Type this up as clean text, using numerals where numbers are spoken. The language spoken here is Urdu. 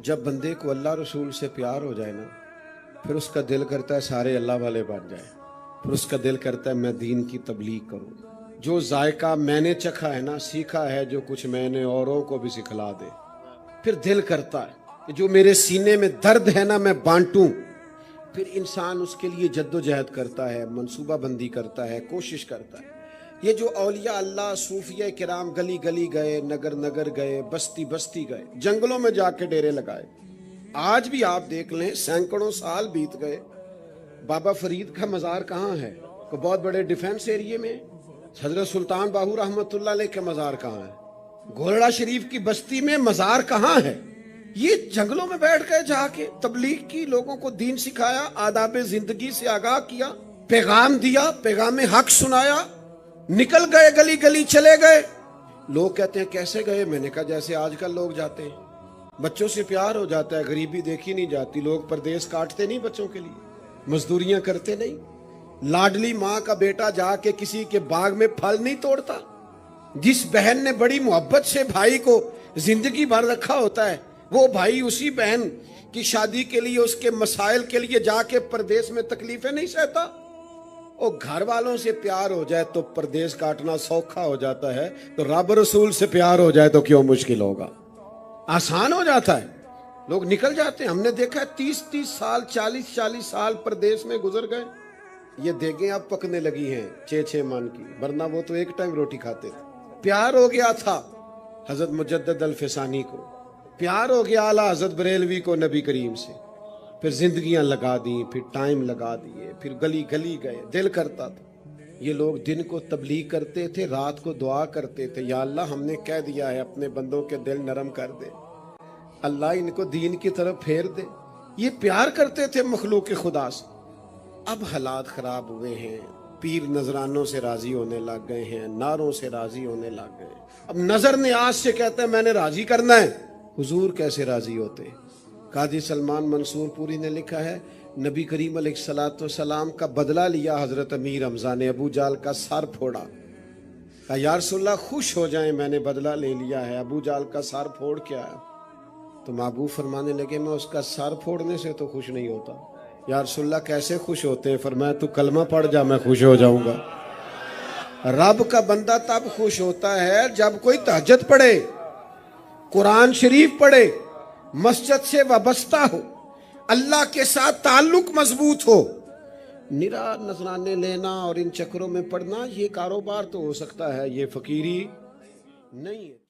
جب بندے کو اللہ رسول سے پیار ہو جائے نا، پھر اس کا دل کرتا ہے سارے اللہ والے بن جائے، پھر اس کا دل کرتا ہے میں دین کی تبلیغ کروں۔ جو ذائقہ میں نے چکھا ہے نا، سیکھا ہے جو کچھ میں نے اوروں کو بھی سکھلا دے۔ پھر دل کرتا ہے کہ جو میرے سینے میں درد ہے نا میں بانٹوں۔ پھر انسان اس کے لیے جد و جہد کرتا ہے، منصوبہ بندی کرتا ہے، کوشش کرتا ہے۔ یہ جو اولیاء اللہ صوفیہ کرام گلی گلی گئے، نگر نگر گئے، بستی بستی گئے، جنگلوں میں جا کے ڈیرے لگائے، آج بھی آپ دیکھ لیں سینکڑوں سال بیت گئے، بابا فرید کا مزار کہاں ہے؟ کوئی بہت بڑے ڈیفنس ایریے میں؟ حضرت سلطان باہو رحمۃ اللہ علیہ کا مزار کہاں ہے؟ گولڑا شریف کی بستی میں مزار کہاں ہے؟ یہ جنگلوں میں بیٹھ گئے، جا کے تبلیغ کی، لوگوں کو دین سکھایا، آداب زندگی سے آگاہ کیا، پیغام دیا، پیغام حق سنایا، نکل گئے، گلی گلی چلے گئے۔ لوگ کہتے ہیں کیسے گئے؟ میں نے کہا جیسے آج کل لوگ جاتے ہیں، بچوں سے پیار ہو جاتا ہے، غریبی دیکھی نہیں جاتی، لوگ پردیس کاٹتے نہیں بچوں کے لیے، مزدوریاں کرتے نہیں، لاڈلی ماں کا بیٹا جا کے کسی کے باغ میں پھل نہیں توڑتا۔ جس بہن نے بڑی محبت سے بھائی کو زندگی بھر رکھا ہوتا ہے، وہ بھائی اسی بہن کی شادی کے لیے، اس کے مسائل کے لیے جا کے پردیس میں تکلیفیں نہیں سہتا۔ اور گھر والوں سے پیار ہو جائے تو پردیس کاٹنا سوکھا ہو جاتا ہے، تو رب رسول سے پیار ہو جائے تو کیوں مشکل ہوگا؟ آسان ہو جاتا ہے، لوگ نکل جاتے ہیں۔ ہم نے دیکھا ہے 30 سال 40 سال پردیس میں گزر گئے، یہ دیگیں اب پکنے لگی ہیں 6 من کی، ورنہ وہ تو ایک ٹائم روٹی کھاتے تھے۔ پیار ہو گیا تھا حضرت مجدد الفسانی کو، پیار ہو گیا اعلیٰ حضرت بریلوی کو نبی کریم سے، پھر زندگیاں لگا دیں، پھر ٹائم لگا دیے، پھر گلی گلی گئے۔ دل کرتا تھا یہ لوگ دن کو تبلیغ کرتے تھے، رات کو دعا کرتے تھے، یا اللہ ہم نے کہہ دیا ہے اپنے بندوں کے دل نرم کر دے، اللہ ان کو دین کی طرف پھیر دے۔ یہ پیار کرتے تھے مخلوق خدا سے۔ اب حالات خراب ہوئے ہیں، پیر نذرانوں سے راضی ہونے لگ گئے ہیں، نعروں سے راضی ہونے لگ گئے ہیں۔ اب نظر نیاز سے کہتے ہیں میں نے راضی کرنا ہے۔ حضور کیسے راضی ہوتے؟ قاضی سلمان منصور پوری نے لکھا ہے، نبی کریم علیہ الصلوۃ والسلام کا بدلہ لیا حضرت امیر حمزہ نے، ابو جہل کا سر پھوڑا، کہا یا رسول اللہ خوش ہو جائیں میں نے بدلہ لے لیا ہے، ابو جہل کا سر پھوڑ کے آیا۔ تو محبوب فرمانے لگے میں اس کا سر پھوڑنے سے تو خوش نہیں ہوتا۔ یا رسول اللہ کیسے خوش ہوتے ہیں؟ فرمایا تو کلمہ پڑھ جا میں خوش ہو جاؤں گا۔ رب کا بندہ تب خوش ہوتا ہے جب کوئی تہجد پڑھے، قرآن شریف پڑھے، مسجد سے وابستہ ہو، اللہ کے ساتھ تعلق مضبوط ہو۔ نرا نذرانے لینا اور ان چکروں میں پڑھنا یہ کاروبار تو ہو سکتا ہے، یہ فقیری نہیں ہے۔